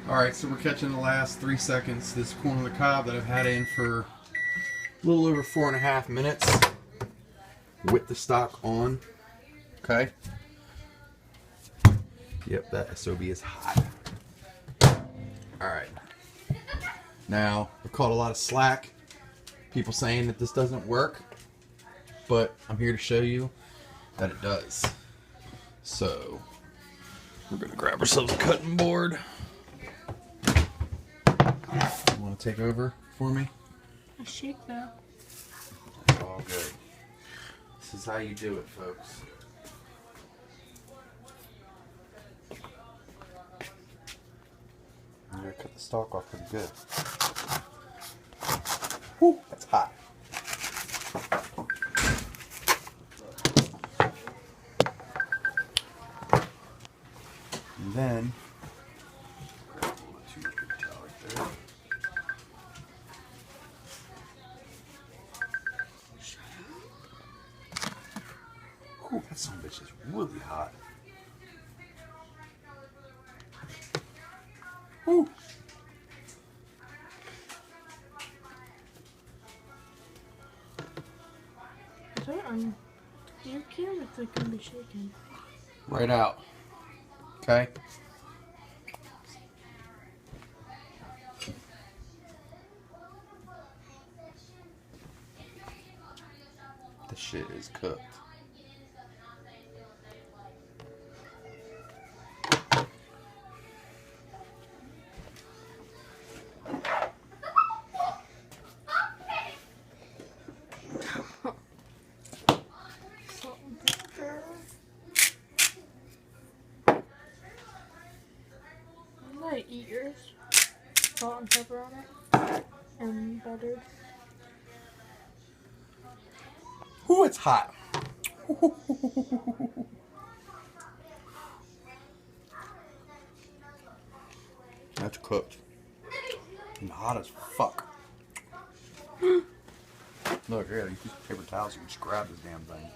Alright, so we're catching the last 3 seconds. This corn on the cob that I've had in for a little over 4.5 minutes with the stock on. Okay. Yep, that SOB is hot. Alright. Now, I've caught a lot of slack. People saying that this doesn't work. But I'm here to show you that it does. So, we're going to grab ourselves a cutting board. You want to take over for me? A shake though. That's all good. This is how you do it, folks. I'm going to cut the stalk off pretty good. Whew, that's hot. And then, too much paper towel right there. Whew, that son of a bitch is really hot. Whew. Is that on your camera? It's gonna be shaking. Right out. Okay. This shit is cooked. Salt and pepper. I might eat yours. Salt and pepper on it. And buttered. Ooh, it's hot. That's cooked. And hot as fuck. Look, here, use paper towels. You can just grab this damn thing.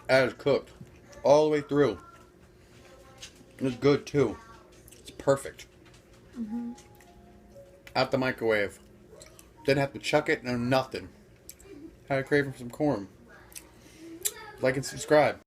That is cooked all the way through. It's good too. It's perfect. Out the microwave. Didn't have to chuck it, no nothing. Had a craving for some corn. Like and subscribe.